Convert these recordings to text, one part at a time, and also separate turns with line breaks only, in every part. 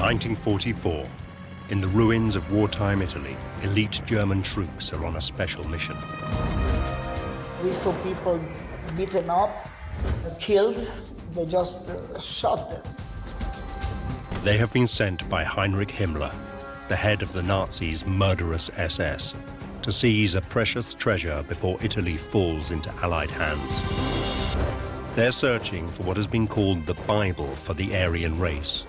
1944. In the ruins of wartime Italy, elite German troops are on a special mission.
We saw people beaten up, killed. They just shot them.
They have been sent by Heinrich Himmler, the head of the Nazis' murderous SS, to seize a precious treasure before Italy falls into Allied hands. They're searching for what has been called the Bible for the Aryan race,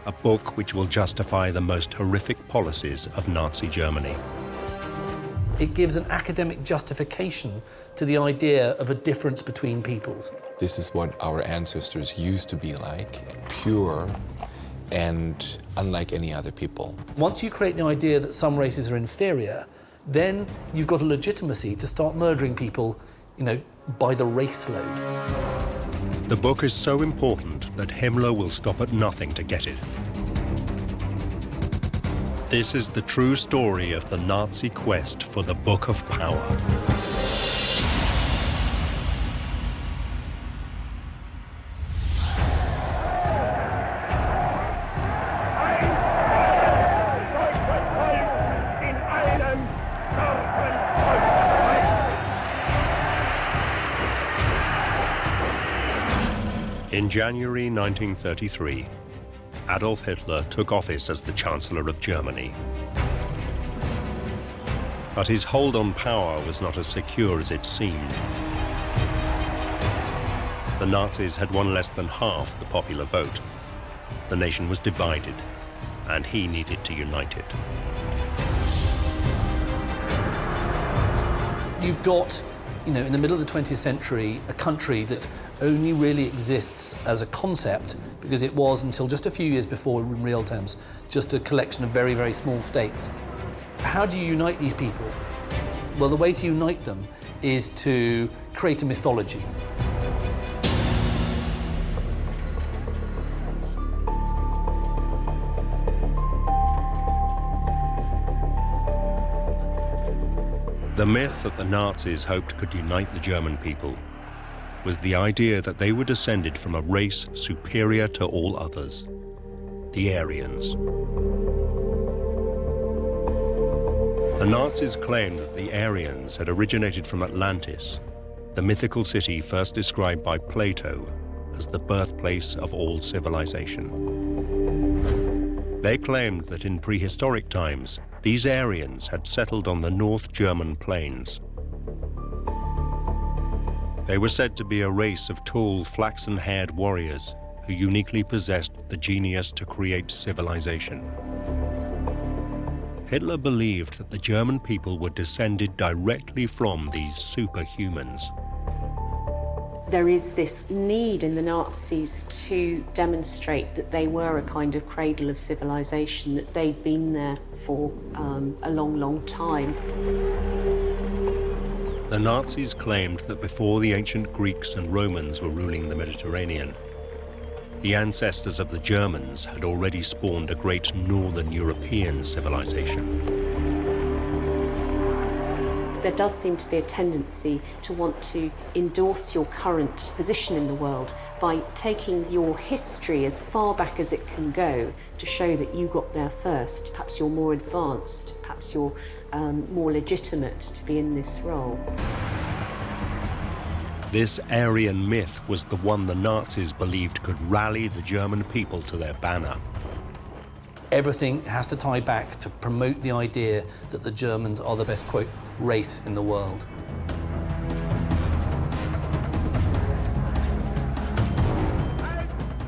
a book which will justify the most horrific policies of Nazi Germany.
It gives an academic justification to the idea of a difference between peoples.
This is what our ancestors used to be like, pure and unlike any other people.
Once you create the idea that some races are inferior, then you've got a legitimacy to start murdering people, by the race load.
The book is so important that Himmler will stop at nothing to get it. This is the true story of the Nazi quest for the Book of Power. In January 1933, Adolf Hitler took office as the Chancellor of Germany. But his hold on power was not as secure as it seemed. The Nazis had won less than half the popular vote. The nation was divided, and he needed to unite it.
You've got, in the middle of the 20th century, a country that only really exists as a concept because it was, until just a few years before, in real terms, just a collection of very, very small states. How do you unite these people? Well, the way to unite them is to create a mythology.
The myth that the Nazis hoped could unite the German people was the idea that they were descended from a race superior to all others, the Aryans. The Nazis claimed that the Aryans had originated from Atlantis, the mythical city first described by Plato as the birthplace of all civilization. They claimed that in prehistoric times, these Aryans had settled on the North German plains. They were said to be a race of tall, flaxen-haired warriors who uniquely possessed the genius to create civilization. Hitler believed that the German people were descended directly from these superhumans.
There is this need in the Nazis to demonstrate that they were a kind of cradle of civilization, that they'd been there for a long, long time.
The Nazis claimed that before the ancient Greeks and Romans were ruling the Mediterranean, the ancestors of the Germans had already spawned a great northern European civilization.
There does seem to be a tendency to want to endorse your current position in the world by taking your history as far back as it can go to show that you got there first. Perhaps you're more advanced, perhaps you're more legitimate to be in this role.
This Aryan myth was the one the Nazis believed could rally the German people to their banner.
Everything has to tie back to promote the idea that the Germans are the best, quote, race in the world.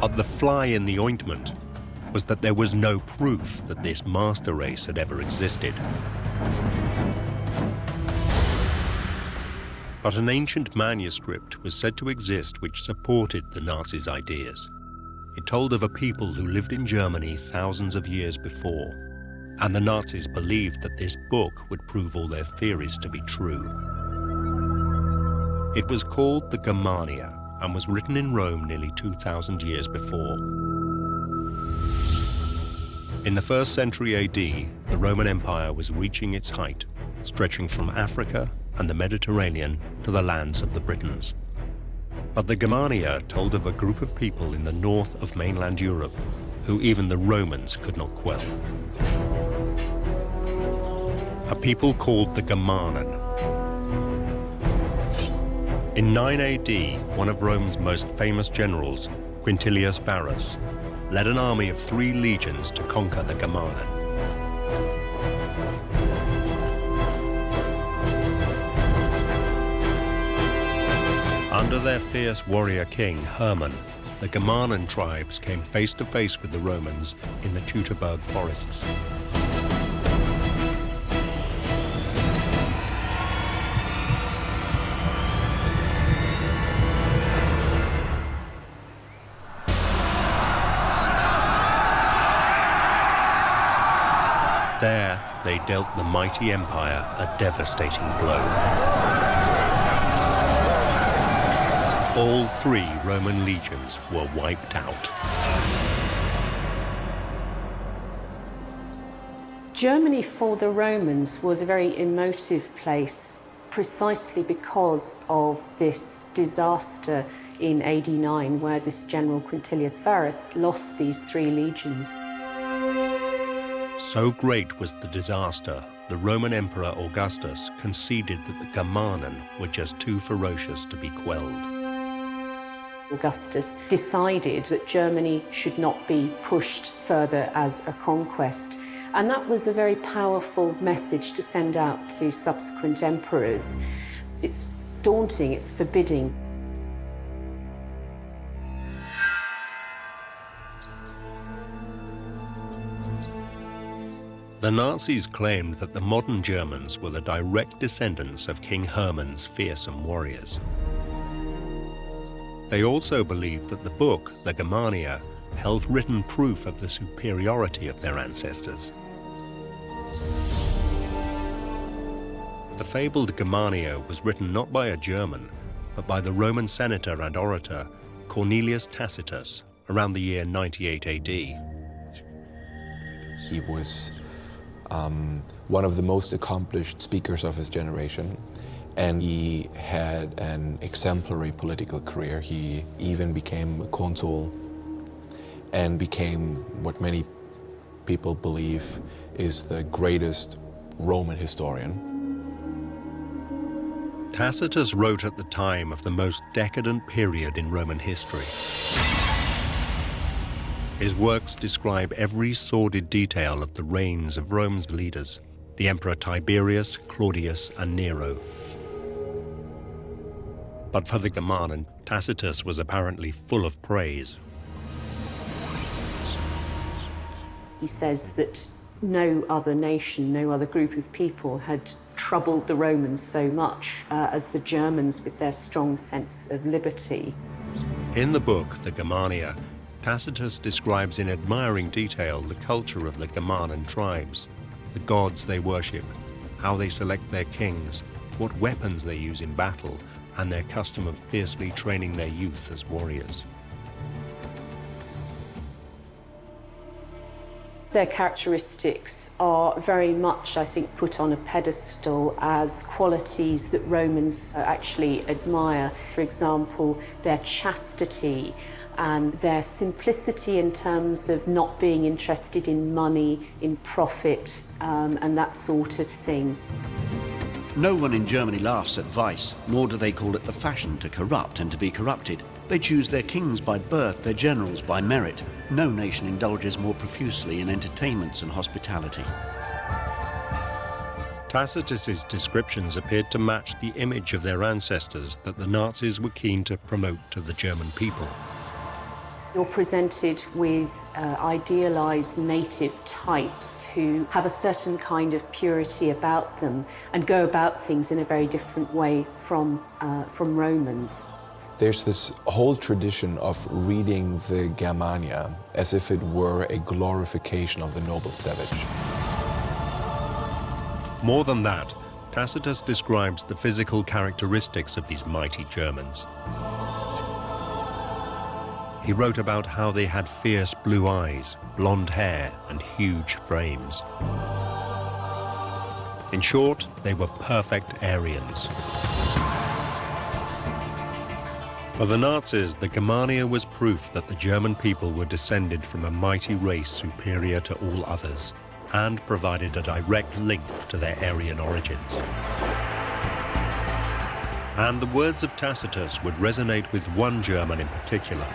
But the fly in the ointment was that there was no proof that this master race had ever existed. But an ancient manuscript was said to exist which supported the Nazis' ideas. It told of a people who lived in Germany thousands of years before, and the Nazis believed that this book would prove all their theories to be true. It was called the Germania and was written in Rome nearly 2,000 years before. In the 1st century AD, the Roman Empire was reaching its height, stretching from Africa and the Mediterranean to the lands of the Britons. But the Germania told of a group of people in the north of mainland Europe who even the Romans could not quell. A people called the Germanen. In 9 AD, one of Rome's most famous generals, Quintilius Varus, led an army of 3 legions to conquer the Germanen. Under their fierce warrior king, Hermann, the Germanen tribes came face to face with the Romans in the Teutoburg forests. There, they dealt the mighty empire a devastating blow. All 3 Roman legions were wiped out.
Germany for the Romans was a very emotive place, precisely because of this disaster in AD 9, where this general Quintilius Varus lost these 3 legions.
So great was the disaster, the Roman Emperor Augustus conceded that the Germanen were just too ferocious to be quelled.
Augustus decided that Germany should not be pushed further as a conquest. And that was a very powerful message to send out to subsequent emperors. It's daunting, it's forbidding.
The Nazis claimed that the modern Germans were the direct descendants of King Hermann's fearsome warriors. They also believed that the book, the Germania, held written proof of the superiority of their ancestors. The fabled Germania was written not by a German, but by the Roman senator and orator Cornelius Tacitus around the year 98 AD.
He was one of the most accomplished speakers of his generation, and he had an exemplary political career. He even became a consul and became what many people believe is the greatest Roman historian.
Tacitus wrote at the time of the most decadent period in Roman history. His works describe every sordid detail of the reigns of Rome's leaders, the Emperor Tiberius, Claudius, and Nero. But for the Germanen, Tacitus was apparently full of praise.
He says that no other nation, no other group of people had troubled the Romans so much as the Germans with their strong sense of liberty.
In the book, the Germania, Tacitus describes in admiring detail the culture of the Germanen tribes, the gods they worship, how they select their kings, what weapons they use in battle, and their custom of fiercely training their youth as warriors.
Their characteristics are very much, I think, put on a pedestal as qualities that Romans actually admire. For example, their chastity and their simplicity in terms of not being interested in money, in profit, and that sort of thing.
No one in Germany laughs at vice, nor do they call it the fashion to corrupt and to be corrupted. They choose their kings by birth, their generals by merit. No nation indulges more profusely in entertainments and hospitality.
Tacitus's descriptions appeared to match the image of their ancestors that the Nazis were keen to promote to the German people.
You're presented with idealized native types who have a certain kind of purity about them and go about things in a very different way from Romans.
There's this whole tradition of reading the Germania as if it were a glorification of the noble savage.
More than that, Tacitus describes the physical characteristics of these mighty Germans. He wrote about how they had fierce blue eyes, blonde hair, and huge frames. In short, they were perfect Aryans. For the Nazis, the Germania was proof that the German people were descended from a mighty race superior to all others, and provided a direct link to their Aryan origins. And the words of Tacitus would resonate with one German in particular.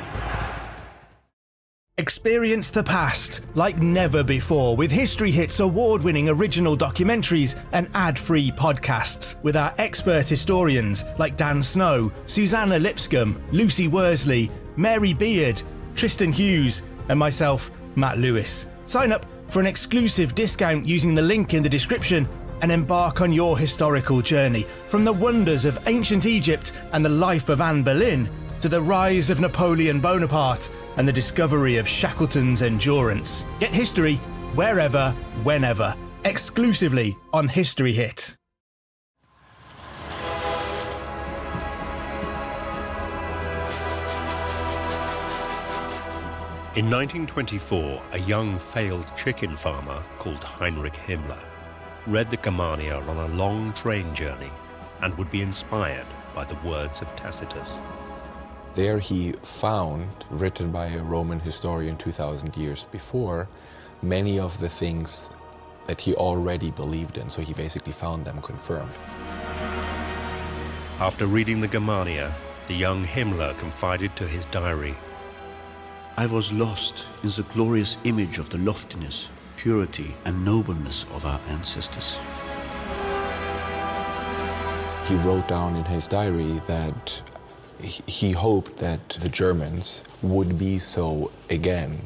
Experience the past like never before with History Hit's award-winning original documentaries and ad-free podcasts with our expert historians like Dan Snow, Susanna Lipscomb, Lucy Worsley, Mary Beard, Tristan Hughes, and myself, Matt Lewis. Sign up for an exclusive discount using the link in the description and embark on your historical journey from the wonders of ancient Egypt and the life of Anne Boleyn to the rise of Napoleon Bonaparte and the discovery of Shackleton's endurance. Get history wherever, whenever, exclusively on History Hit.
In 1924, a young failed chicken farmer called Heinrich Himmler read the Germania on a long train journey and would be inspired by the words of Tacitus.
There he found, written by a Roman historian 2,000 years before, many of the things that he already believed in, so he basically found them confirmed.
After reading the Germania, the young Himmler confided to his diary,
I was lost in the glorious image of the loftiness, purity, and nobleness of our ancestors.
He wrote down in his diary that he hoped that the Germans would be so again.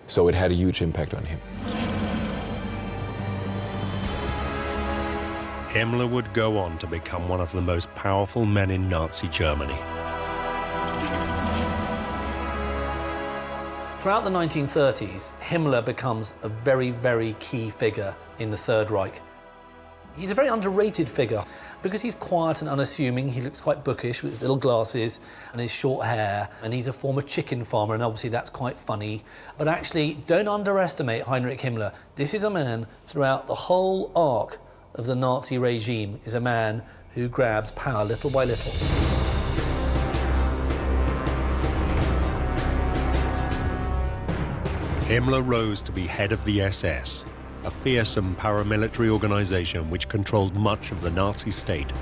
So it had a huge impact on him.
Himmler would go on to become one of the most powerful men in Nazi Germany.
Throughout the 1930s, Himmler becomes a very, very key figure in the Third Reich. He's a very underrated figure because he's quiet and unassuming. He looks quite bookish with his little glasses and his short hair, and he's a former chicken farmer, and obviously that's quite funny. But actually, don't underestimate Heinrich Himmler. This is a man, throughout the whole arc of the Nazi regime, is a man who grabs power little by little.
Himmler rose to be head of the SS, a fearsome paramilitary organization which controlled much of the Nazi state.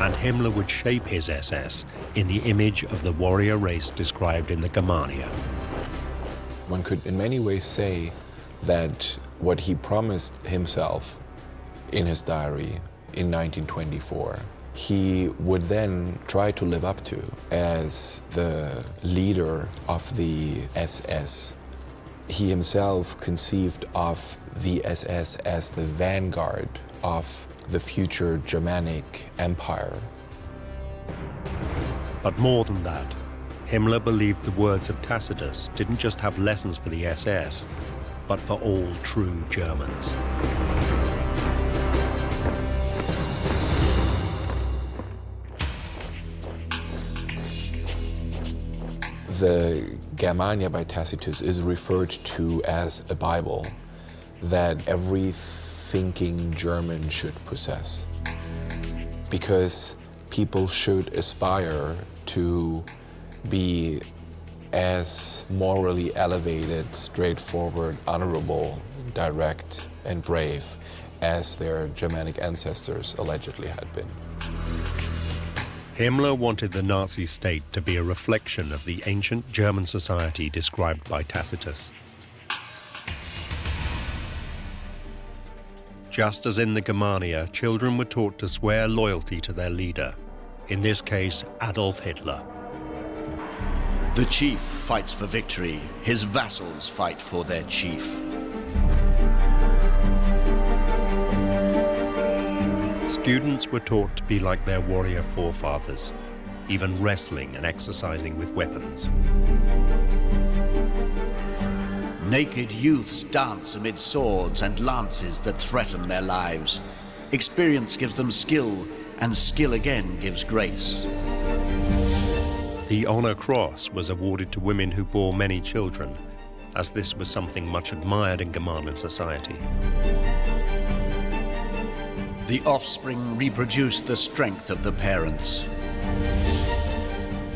And Himmler would shape his SS in the image of the warrior race described in the Germania.
One could in many ways say that what he promised himself in his diary in 1924, he would then try to live up to as the leader of the SS. He himself conceived of the SS as the vanguard of the future Germanic Empire.
But more than that, Himmler believed the words of Tacitus didn't just have lessons for the SS, but for all true Germans.
The Germania by Tacitus is referred to as a Bible that every thinking German should possess, because people should aspire to be as morally elevated, straightforward, honorable, direct, and brave as their Germanic ancestors allegedly had been.
Himmler wanted the Nazi state to be a reflection of the ancient German society described by Tacitus. Just as in the Germania, children were taught to swear loyalty to their leader, in this case, Adolf Hitler.
The chief fights for victory. His vassals fight for their chief.
Students were taught to be like their warrior forefathers, even wrestling and exercising with weapons.
Naked youths dance amid swords and lances that threaten their lives. Experience gives them skill, and skill again gives grace.
The Honor Cross was awarded to women who bore many children, as this was something much admired in Germanic society.
The offspring reproduced the strength of the parents.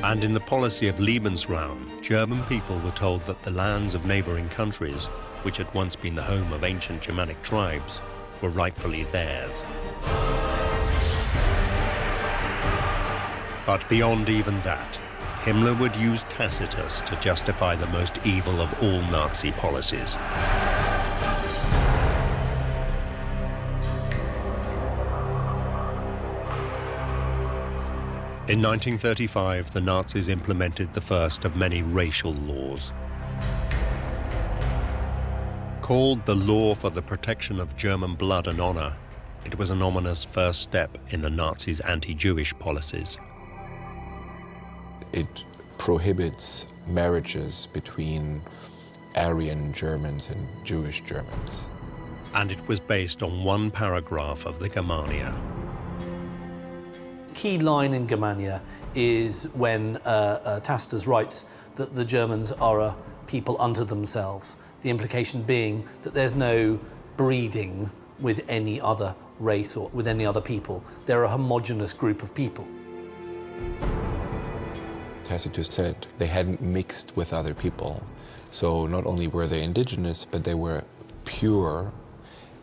And in the policy of Lebensraum, German people were told that the lands of neighboring countries, which had once been the home of ancient Germanic tribes, were rightfully theirs. But beyond even that, Himmler would use Tacitus to justify the most evil of all Nazi policies. In 1935, the Nazis implemented the first of many racial laws. Called the Law for the Protection of German Blood and Honor, it was an ominous first step in the Nazis' anti-Jewish policies.
It prohibits marriages between Aryan Germans and Jewish Germans.
And it was based on one paragraph of the Germania.
Key line in Germania is when Tacitus writes that the Germans are a people unto themselves, the implication being that there's no breeding with any other race or with any other people. They're a homogeneous group of people.
Tacitus said they hadn't mixed with other people, so not only were they indigenous, but they were pure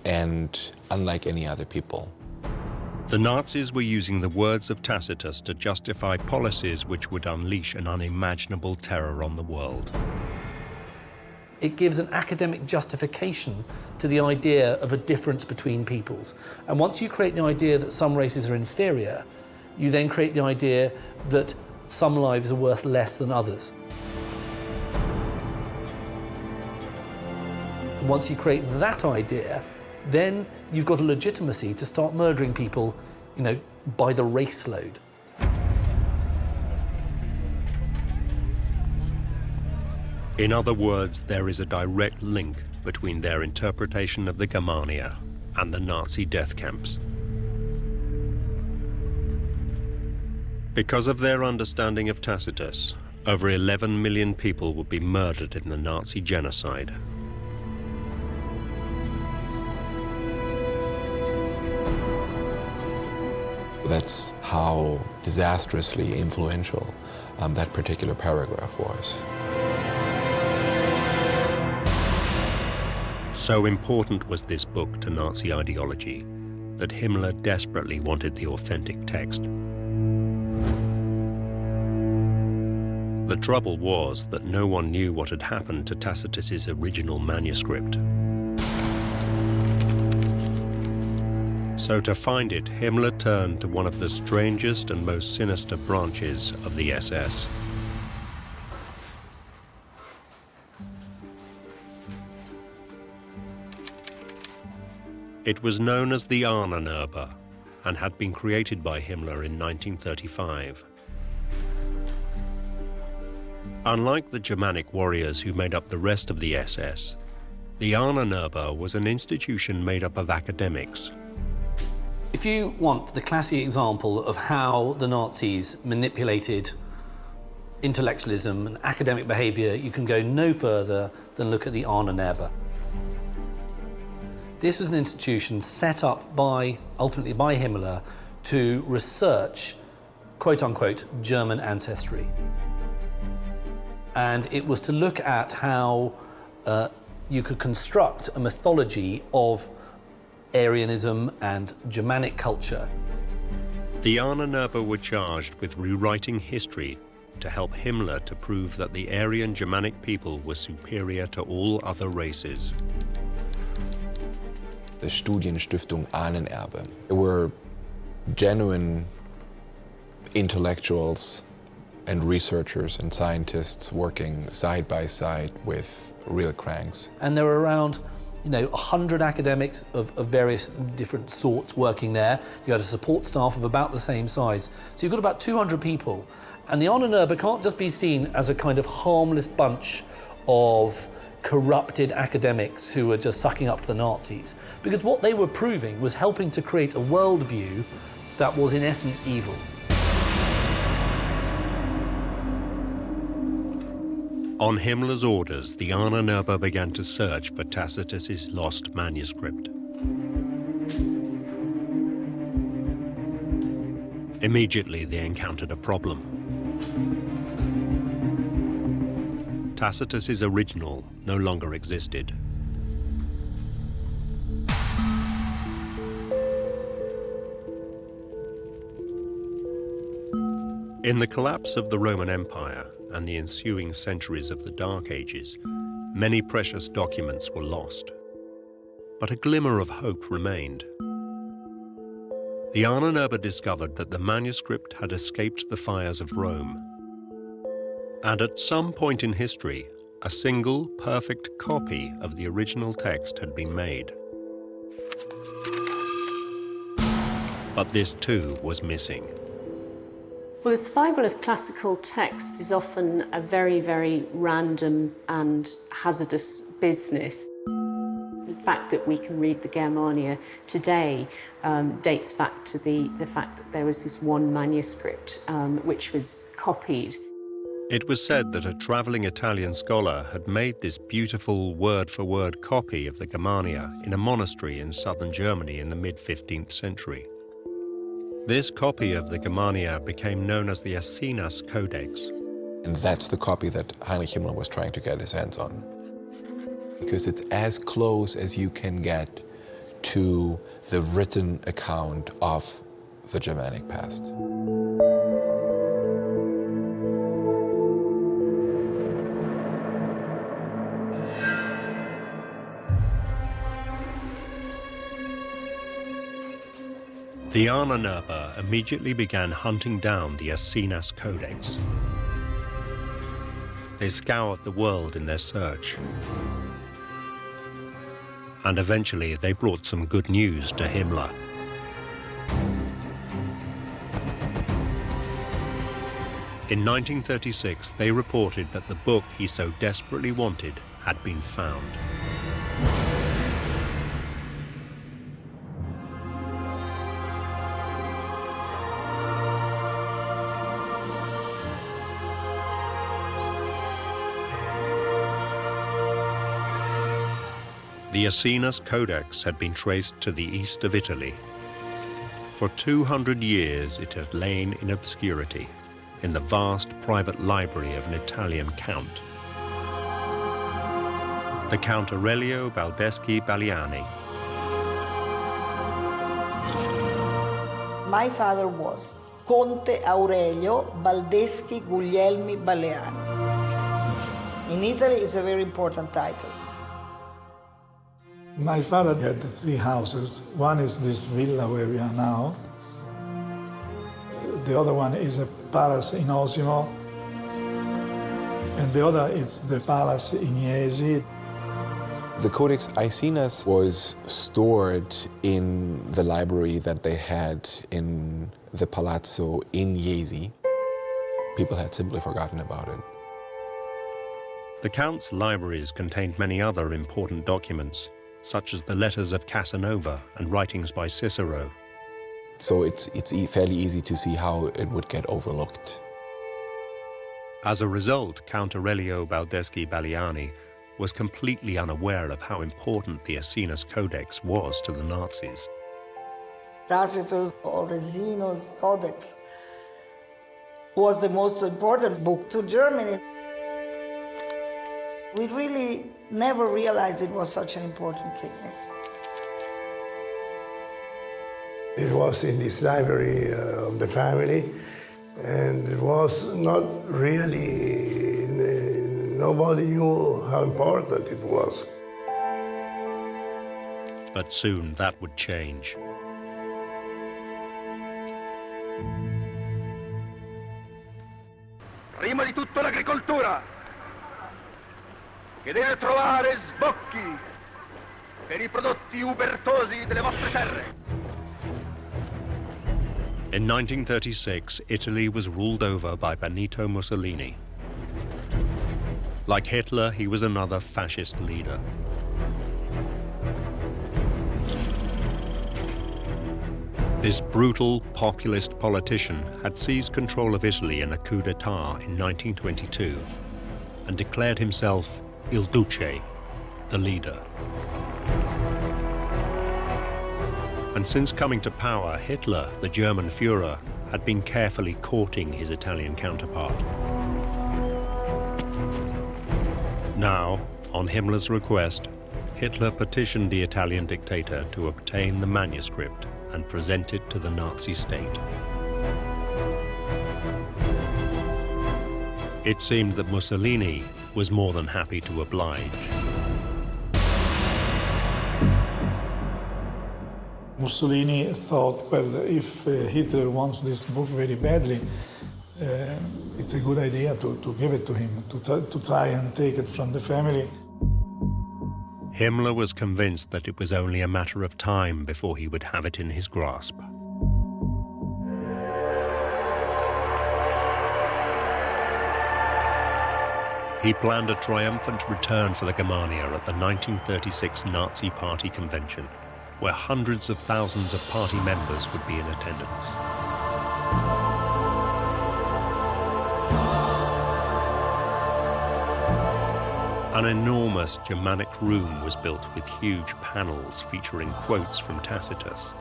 and unlike any other people.
The Nazis were using the words of Tacitus to justify policies which would unleash an unimaginable terror on the world.
It gives an academic justification to the idea of a difference between peoples. And once you create the idea that some races are inferior, you then create the idea that some lives are worth less than others. And once you create that idea, then you've got a legitimacy to start murdering people, by the race load.
In other words, there is a direct link between their interpretation of the Germania and the Nazi death camps. Because of their understanding of Tacitus, over 11 million people would be murdered in the Nazi genocide.
That's how disastrously influential that particular paragraph was.
So important was this book to Nazi ideology that Himmler desperately wanted the authentic text. The trouble was that no one knew what had happened to Tacitus's original manuscript. So to find it, Himmler turned to one of the strangest and most sinister branches of the SS. It was known as the Ahnenerbe and had been created by Himmler in 1935. Unlike the Germanic warriors who made up the rest of the SS, the Ahnenerbe was an institution made up of academics.
If you want the classic example of how the Nazis manipulated intellectualism and academic behavior, you can go no further than look at the Ahnenerbe. This was an institution set up ultimately by Himmler to research, quote-unquote, German ancestry. And it was to look at how you could construct a mythology of Aryanism and Germanic culture.
The Ahnenerbe were charged with rewriting history to help Himmler to prove that the Aryan Germanic people were superior to all other races.
The Studienstiftung Ahnenerbe. There were genuine intellectuals and researchers and scientists working side by side with real cranks.
And there were around 100 academics of various different sorts working there. You had a support staff of about the same size. So you've got about 200 people. And the Ahnenerbe can't just be seen as a kind of harmless bunch of corrupted academics who were just sucking up to the Nazis. Because what they were proving was helping to create a worldview that was in essence evil.
On Himmler's orders, the Ahnenerbe began to search for Tacitus's lost manuscript. Immediately, they encountered a problem. Tacitus's original no longer existed. In the collapse of the Roman Empire and the ensuing centuries of the Dark Ages, many precious documents were lost. But a glimmer of hope remained. The Ahnenerbe discovered that the manuscript had escaped the fires of Rome. And at some point in history, a single perfect copy of the original text had been made. But this too was missing.
Well, the survival of classical texts is often a very, very random and hazardous business. The fact that we can read the Germania today dates back to the fact that there was this one manuscript which was copied.
It was said that a traveling Italian scholar had made this beautiful word-for-word copy of the Germania in a monastery in southern Germany in the mid-15th century. This copy of the Germania became known as the Ahnenerbe codex.
And that's the copy that Heinrich Himmler was trying to get his hands on. Because it's as close as you can get to the written account of the Germanic past.
The Ahnenerbe immediately began hunting down the Ahnenerbe codex. They scoured the world in their search. And eventually they brought some good news to Himmler. In 1936, they reported that the book he so desperately wanted had been found. The Ahnenerbe codex had been traced to the east of Italy. For 200 years it had lain in obscurity in the vast private library of an Italian count, the Count Aurelio Baldeschi Baliani.
My father was Conte Aurelio Baldeschi Guglielmi Baleani. In Italy, it's a very important title.
My father had 3 houses. One is this villa where we are now. The other one is a palace in Osimo. And the other is the palace in Iesi.
The Codex Ahnenerbe was stored in the library that they had in the Palazzo in Iesi. People had simply forgotten about it.
The Count's libraries contained many other important documents, such as the letters of Casanova and writings by Cicero.
So it's fairly easy to see how it would get overlooked.
As a result, Count Aurelio Baldeschi Baliani was completely unaware of how important the Ahnenerbe codex was to the Nazis.
Tacitus or Resino's codex was the most important book to Germany. We really never realized it was such an important thing.
It was in this library of the family, and it was not really, nobody knew how important it was.
But soon that would change.
Prima di tutto l'agricoltura, che deve trovare sbocchi per i prodotti ubertosi delle vostre terre.
In 1936, Italy was ruled over by Benito Mussolini. Like Hitler, he was another fascist leader. This brutal, populist politician had seized control of Italy in a coup d'etat in 1922 and declared himself Il Duce, the leader. And since coming to power, Hitler, the German Führer, had been carefully courting his Italian counterpart. Now, on Himmler's request, Hitler petitioned the Italian dictator to obtain the manuscript and present it to the Nazi state. It seemed that Mussolini was more than happy to oblige.
Mussolini thought, well, if Hitler wants this book very badly, it's a good idea to give it to him, to try and take it from the family.
Himmler was convinced that it was only a matter of time before he would have it in his grasp. He planned a triumphant return for the Germania at the 1936 Nazi Party convention, where hundreds of thousands of party members would be in attendance. An enormous Germanic room was built with huge panels featuring quotes from Tacitus,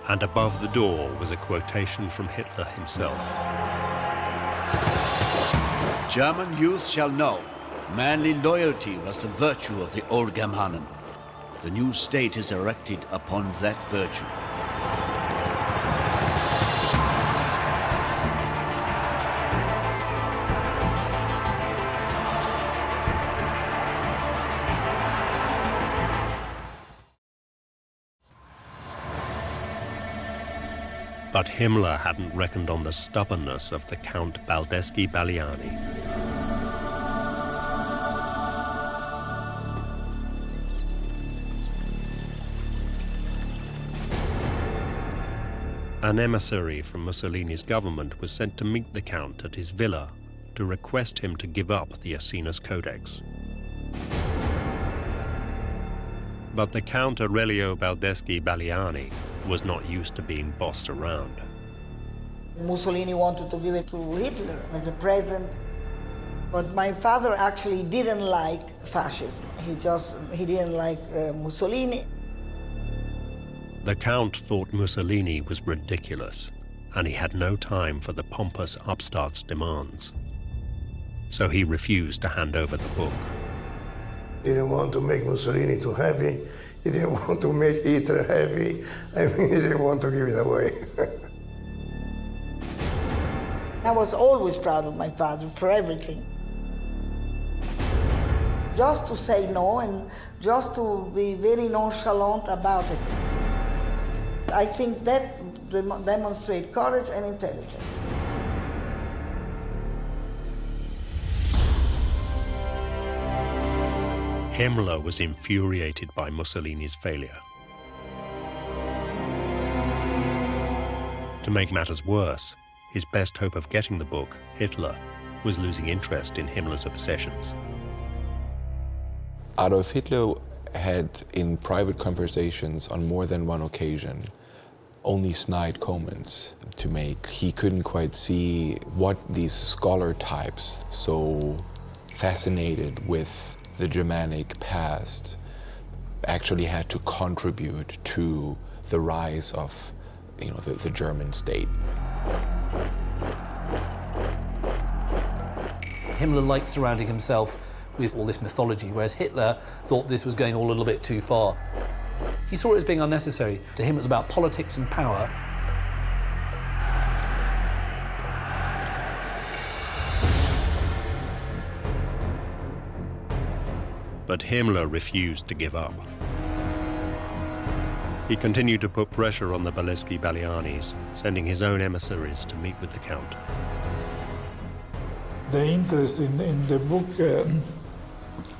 and above the door was a quotation from Hitler himself.
German youth shall know, manly loyalty was the virtue of the old Germanen. The new state is erected upon that virtue.
But Himmler hadn't reckoned on the stubbornness of the Count Baldeschi-Balliani. An emissary from Mussolini's government was sent to meet the Count at his villa to request him to give up the Ahnenerbe codex. But the Count Aurelio Baldeschi-Balliani was not used to being bossed around.
Mussolini wanted to give it to Hitler as a present, but my father actually didn't like fascism. He didn't like Mussolini.
The Count thought Mussolini was ridiculous, and he had no time for the pompous upstart's demands. So he refused to hand over the book.
He didn't want to make Mussolini too happy. He didn't want to make Hitler happy. I mean, he didn't want to give it away.
I was always proud of my father for everything. Just to say no and just to be very nonchalant about it. I think that demonstrates courage and intelligence.
Himmler was infuriated by Mussolini's failure. To make matters worse, his best hope of getting the book, Hitler, was losing interest in Himmler's obsessions.
Adolf Hitler had, in private conversations on more than one occasion, only snide comments to make. He couldn't quite see what these scholar types, so fascinated with the Germanic past, actually had to contribute to the rise of, the German state.
Himmler liked surrounding himself with all this mythology, whereas Hitler thought this was going all a little bit too far. He saw it as being unnecessary. To him, it was about politics and power.
But Himmler refused to give up. He continued to put pressure on the Baldeschi-Ballianis, sending his own emissaries to meet with the Count.
The interest in the book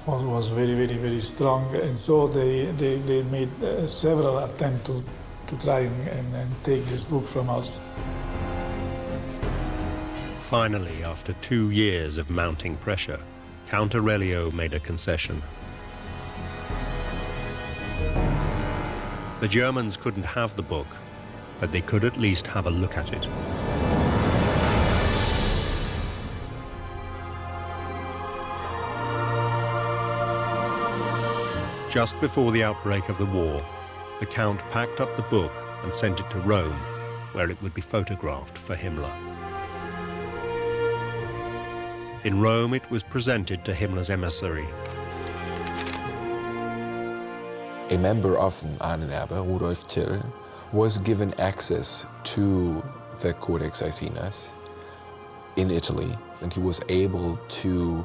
was very, very, very strong, and so they made several attempts to try and take this book from us.
Finally, after 2 years of mounting pressure, Count Aurelio made a concession. The Germans couldn't have the book, but they could at least have a look at it. Just before the outbreak of the war, the Count packed up the book and sent it to Rome, where it would be photographed for Himmler. In Rome, it was presented to Himmler's emissary.
A member of Ahnenerbe, Rudolf Till, was given access to the Codex Aesinas in Italy, and he was able to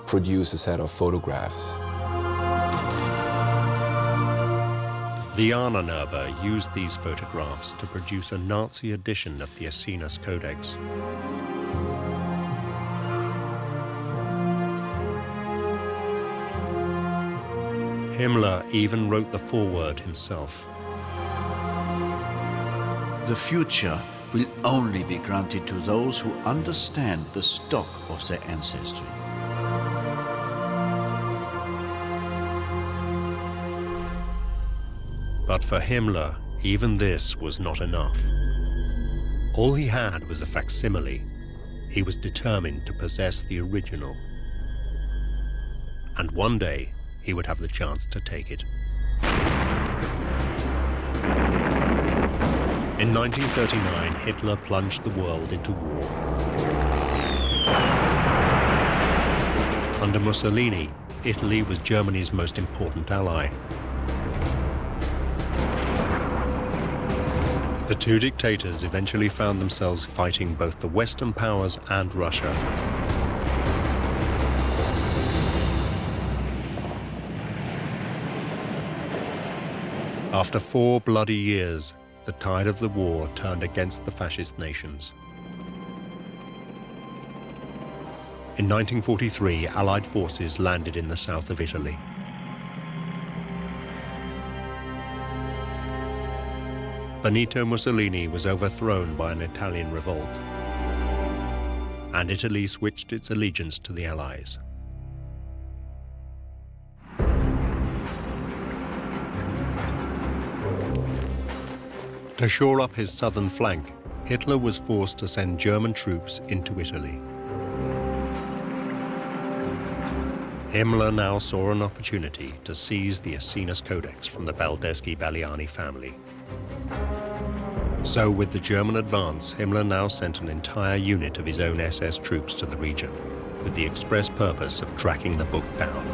produce a set of photographs.
The Ahnenerbe used these photographs to produce a Nazi edition of the Aesinas Codex. Himmler even wrote the foreword himself.
The future will only be granted to those who understand the stock of their ancestry.
But for Himmler, even this was not enough. All he had was a facsimile. He was determined to possess the original. And one day, he would have the chance to take it. In 1939, Hitler plunged the world into war. Under Mussolini, Italy was Germany's most important ally. The two dictators eventually found themselves fighting both the Western powers and Russia. After 4 bloody years, the tide of the war turned against the fascist nations. In 1943, Allied forces landed in the south of Italy. Benito Mussolini was overthrown by an Italian revolt, and Italy switched its allegiance to the Allies. To shore up his southern flank, Hitler was forced to send German troops into Italy. Himmler now saw an opportunity to seize the Aesinas Codex from the Baldeschi-Balliani family. So with the German advance, Himmler now sent an entire unit of his own SS troops to the region, with the express purpose of tracking the book down.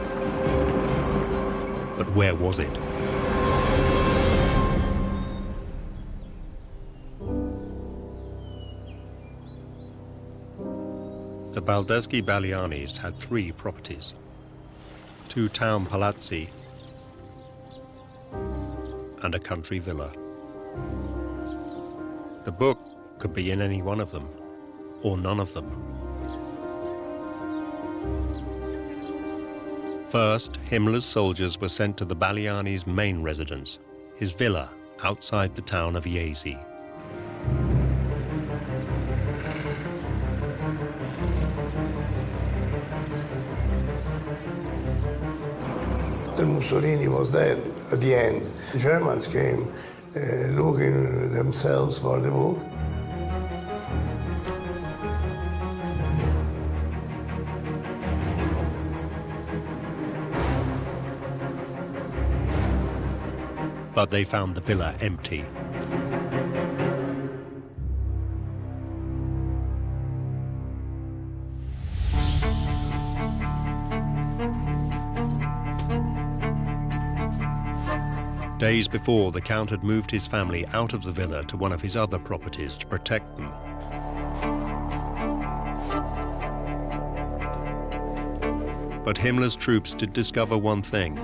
But where was it? The Baldeschi-Ballianis had 3 properties: 2 town palazzi and a country villa. The book could be in any one of them, or none of them. First, Himmler's soldiers were sent to the Balliani's main residence, his villa outside the town of Jesi.
Mussolini was dead at the end. The Germans came looking themselves for the book.
But they found the villa empty. Days before, the Count had moved his family out of the villa to one of his other properties to protect them. But Himmler's troops did discover one thing.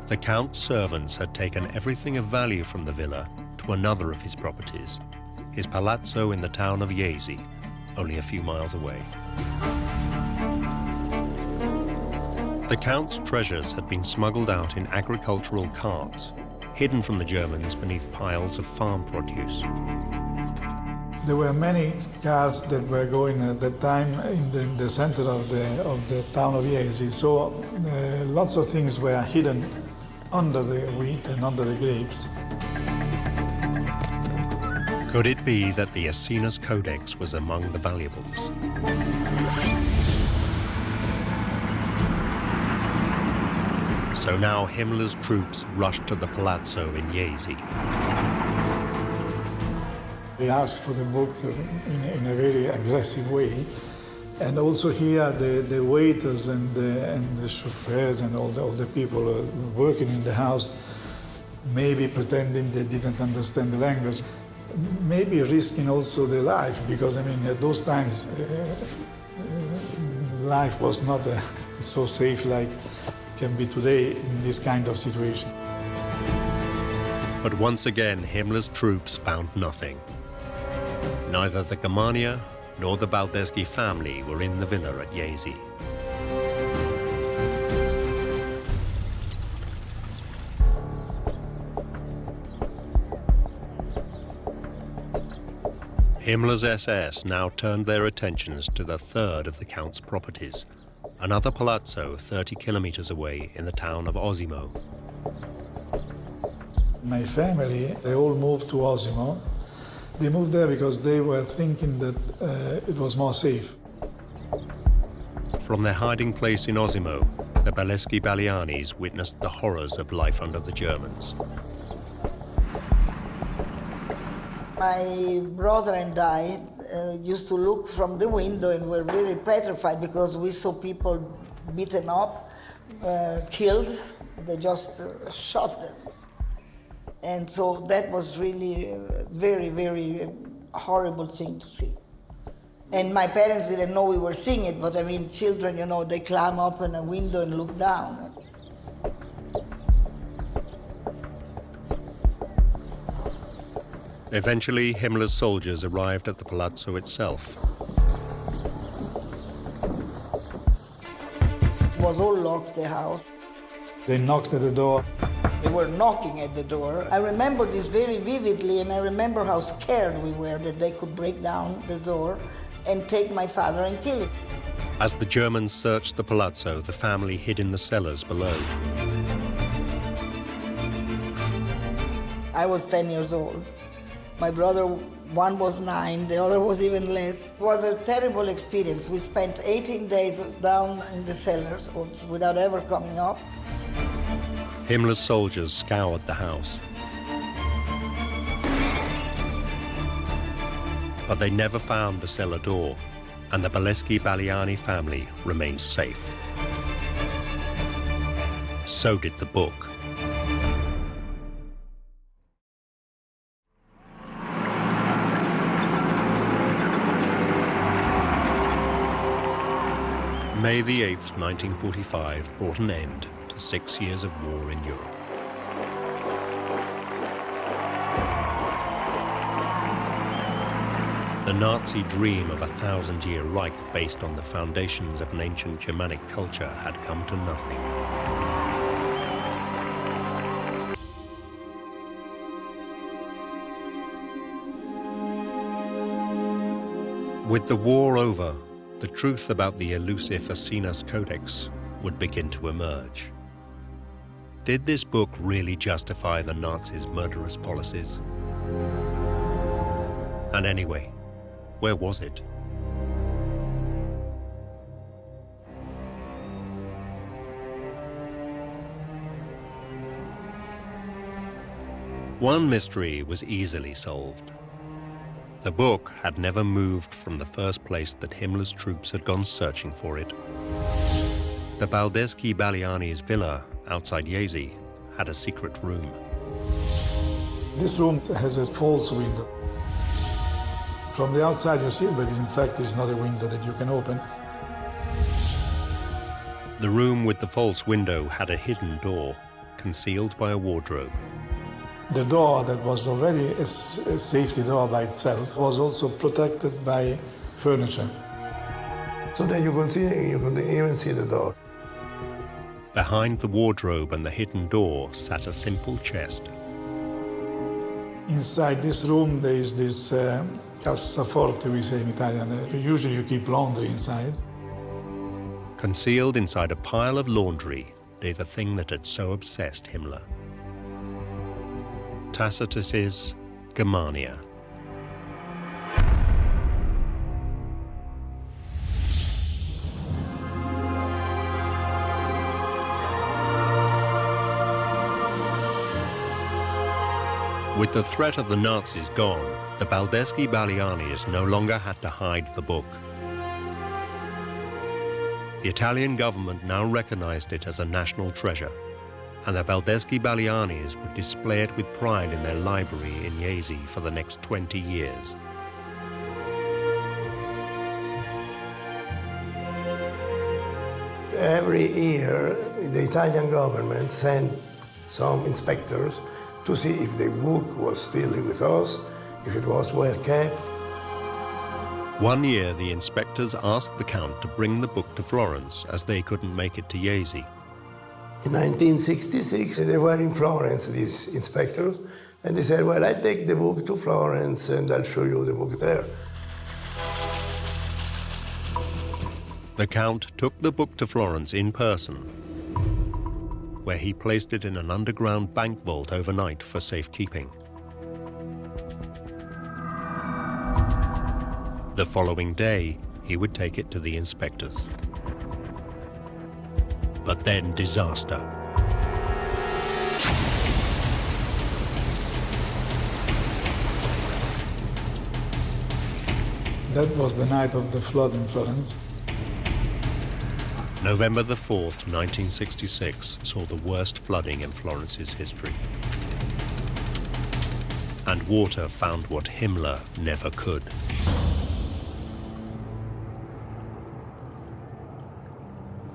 The Count's servants had taken everything of value from the villa to another of his properties, his palazzo in the town of Jesi, only a few miles away. The Count's treasures had been smuggled out in agricultural carts, hidden from the Germans beneath piles of farm produce.
There were many cars that were going at that time in the center of the town of Jesi, so lots of things were hidden under the wheat and under the grapes.
Could it be that the Aesinas Codex was among the valuables? So now Himmler's troops rushed to the palazzo in Jesi.
They asked for the book in a very aggressive way. And also here, the waiters and the chauffeurs and all the people working in the house, maybe pretending they didn't understand the language, maybe risking also their life, because I mean, at those times, life was not so safe like it can be today in this kind of situation.
But once again, Himmler's troops found nothing. Neither the Germania nor the Baldeschi family were in the villa at Jesi. Himmler's SS now turned their attentions to the third of the Count's properties, another palazzo 30 kilometers away in the town of Osimo.
My family, they all moved to Osimo. They moved there because they were thinking that it was more safe.
From their hiding place in Osimo, the Baldeschi-Balianis witnessed the horrors of life under the Germans.
My brother and I used to look from the window and were really petrified because we saw people beaten up, killed. They just shot them. And so that was really a very, very horrible thing to see. And my parents didn't know we were seeing it, but I mean, children, you know, they climb up on a window and look down.
Eventually, Himmler's soldiers arrived at the palazzo itself.
It was all locked, the house.
They knocked at the door.
They were knocking at the door. I remember this very vividly, and I remember how scared we were that they could break down the door and take my father and kill him.
As the Germans searched the palazzo, the family hid in the cellars below.
I was 10 years old. My brother, one was 9, the other was even less. It was a terrible experience. We spent 18 days down in the cellars without ever coming up.
Himmler's soldiers scoured the house. But they never found the cellar door, and the Baldeschi-Baliani family remained safe. So did the book. May the 8th, 1945 brought an end to 6 years of war in Europe. The Nazi dream of a 1,000-year Reich based on the foundations of an ancient Germanic culture had come to nothing. With the war over, the truth about the elusive Ahnenerbe codex would begin to emerge. Did this book really justify the Nazis' murderous policies? And anyway, where was it? One mystery was easily solved. The book had never moved from the first place that Himmler's troops had gone searching for it. The Baldeschi-Baliani's villa outside Jesi had a secret room.
This room has a false window. From the outside you see it, but in fact it's not a window that you can open.
The room with the false window had a hidden door, concealed by a wardrobe.
The door that was already a safety door by itself was also protected by furniture.
So that you can even see the door.
Behind the wardrobe and the hidden door sat a simple chest.
Inside this room there is this cassaforte, we say in Italian. Usually you keep laundry inside.
Concealed inside a pile of laundry lay the thing that had so obsessed Himmler. Tacitus's Germania. With the threat of the Nazis gone, the Baldeschi Balianis no longer had to hide the book. The Italian government now recognized it as a national treasure, and the Baldeschi Balianis would display it with pride in their library in Jesi for the next 20 years.
Every year, the Italian government sent some inspectors to see if the book was still with us, if it was well kept.
One year, the inspectors asked the Count to bring the book to Florence, as they couldn't make it to Jesi.
In 1966, they were in Florence, these inspectors, and they said, well, I'll take the book to Florence and I'll show you the book there.
The Count took the book to Florence in person, where he placed it in an underground bank vault overnight for safekeeping. The following day, he would take it to the inspectors. But then disaster.
That was the night of the flood in Florence.
November the 4th, 1966, saw the worst flooding in Florence's history. And water found what Himmler never could.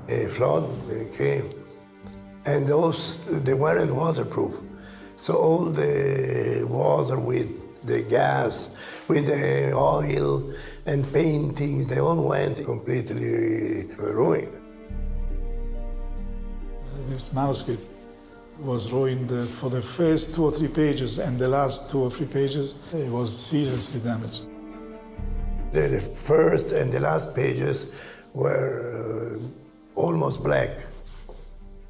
A flood came, and they weren't waterproof. So all the water with the gas, with the oil and paintings, they all went completely ruined.
This manuscript was ruined for the first 2 or 3 pages, and the last 2 or 3 pages, it was seriously damaged.
The first and the last pages were almost black.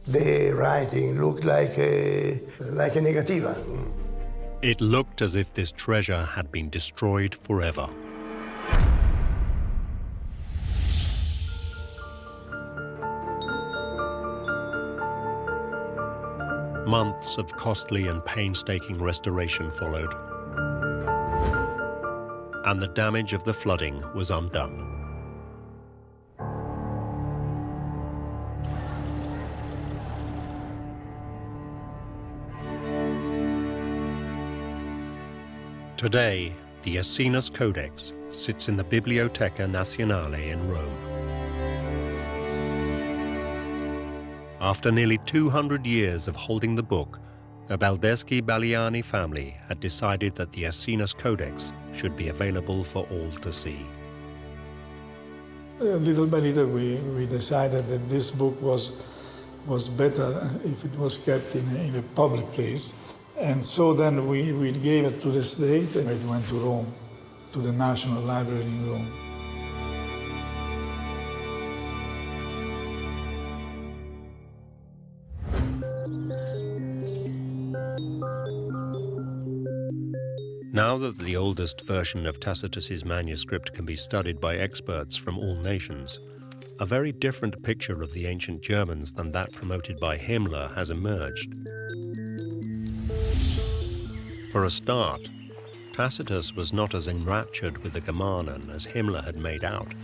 The writing looked like a negativa.
It looked as if this treasure had been destroyed forever. Months of costly and painstaking restoration followed, and the damage of the flooding was undone. Today, the Ahnenerbe Codex sits in the Biblioteca Nazionale in Rome. After nearly 200 years of holding the book, the Baldeschi Baliani family had decided that the Ahnenerbe Codex should be available for all to see.
Little by little, we decided that this book was better if it was kept in a public place. And so then we gave it to the state, and it went to Rome, to the National Library in Rome.
Now that the oldest version of Tacitus's manuscript can be studied by experts from all nations, a very different picture of the ancient Germans than that promoted by Himmler has emerged. For a start, Tacitus was not as enraptured with the Germanen as Himmler had made out.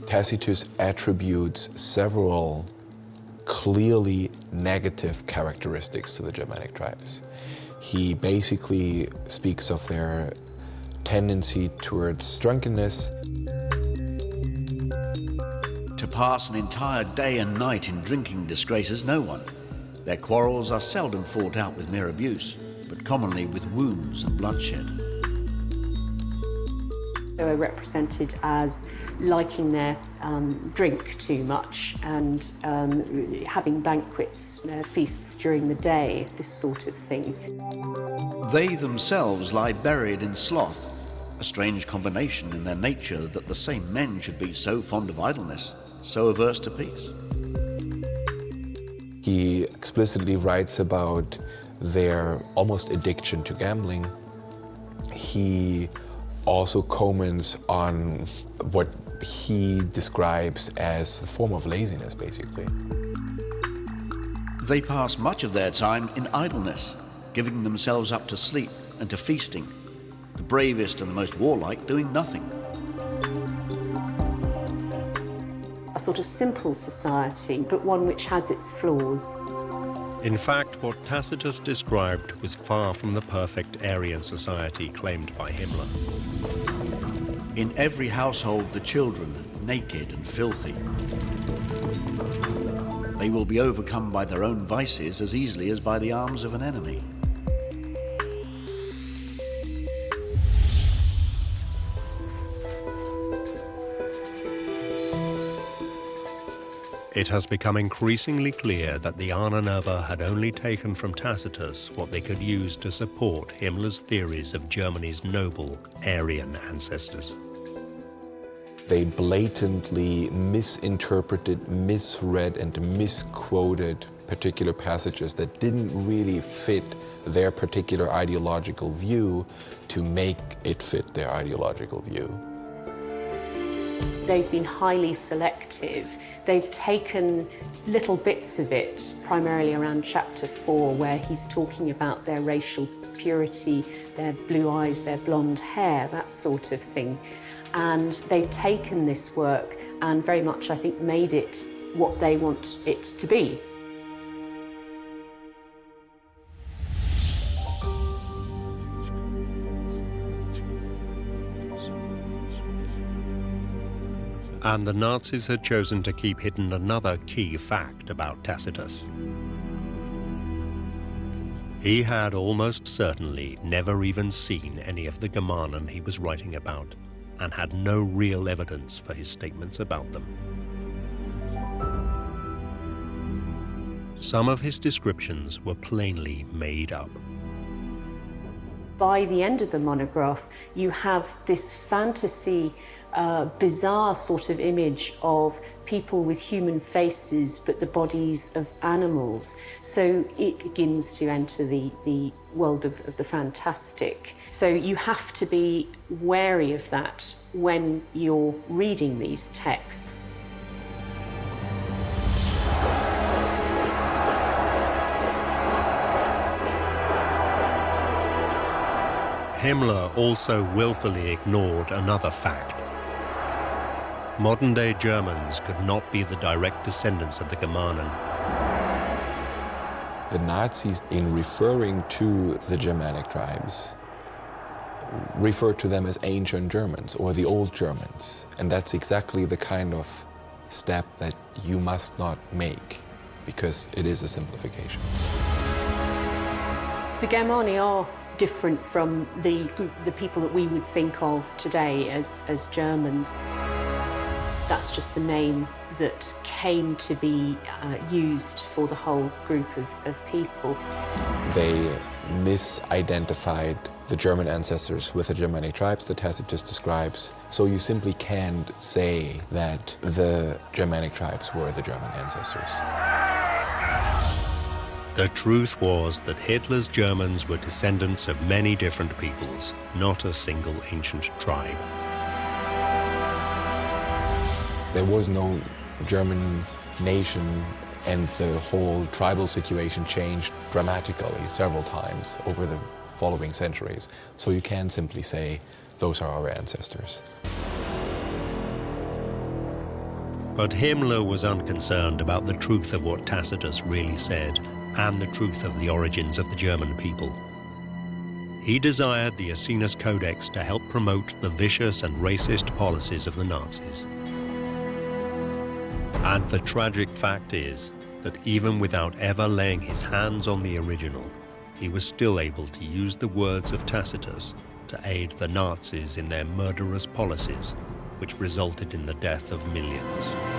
Tacitus attributes several clearly negative characteristics to the Germanic tribes. He basically speaks of their tendency towards drunkenness.
To pass an entire day and night in drinking disgraces no one. Their quarrels are seldom fought out with mere abuse, but commonly with wounds and bloodshed.
They were represented as liking their drink too much and having banquets, feasts during the day, this sort of thing.
They themselves lie buried in sloth, a strange combination in their nature that the same men should be so fond of idleness, so averse to peace.
He explicitly writes about their almost addiction to gambling. He also comments on what he describes as a form of laziness, basically.
They pass much of their time in idleness, giving themselves up to sleep and to feasting, the bravest and the most warlike doing nothing.
A sort of simple society, but one which has its flaws.
In fact, what Tacitus described was far from the perfect Aryan society claimed by Himmler.
In every household, the children, naked and filthy. They will be overcome by their own vices as easily as by the arms of an enemy.
It has become increasingly clear that the Ahnenerbe had only taken from Tacitus what they could use to support Himmler's theories of Germany's noble Aryan ancestors.
They blatantly misinterpreted, misread, and misquoted particular passages that didn't really fit their particular ideological view to make it fit their ideological view.
They've been highly selective. They've taken little bits of it, primarily around chapter 4, where he's talking about their racial purity, their blue eyes, their blonde hair, that sort of thing. And they've taken this work and very much, I think, made it what they want it to be.
And the Nazis had chosen to keep hidden another key fact about Tacitus. He had almost certainly never even seen any of the Germanen he was writing about, and had no real evidence for his statements about them. Some of his descriptions were plainly made up.
By the end of the monograph, you have this fantasy, bizarre sort of image of people with human faces but the bodies of animals. So it begins to enter the world of the fantastic. So you have to be wary of that when you're reading these texts.
Himmler also willfully ignored another fact. Modern-day Germans could not be the direct descendants of the Germanen.
The Nazis, in referring to the Germanic tribes, referred to them as ancient Germans or the old Germans. And that's exactly the kind of step that you must not make, because it is a simplification.
The Germani are different from the people that we would think of today as Germans. That's just the name that came to be used for the whole group of people.
They misidentified the German ancestors with the Germanic tribes that Tacitus describes, so you simply can't say that the Germanic tribes were the German ancestors.
The truth was that Hitler's Germans were descendants of many different peoples, not a single ancient tribe.
There was no German nation, and the whole tribal situation changed dramatically several times over the following centuries. So you can simply say, those are our ancestors.
But Himmler was unconcerned about the truth of what Tacitus really said, and the truth of the origins of the German people. He desired the Ahnenerbe codex to help promote the vicious and racist policies of the Nazis. And the tragic fact is that even without ever laying his hands on the original, he was still able to use the words of Tacitus to aid the Nazis in their murderous policies, which resulted in the death of millions.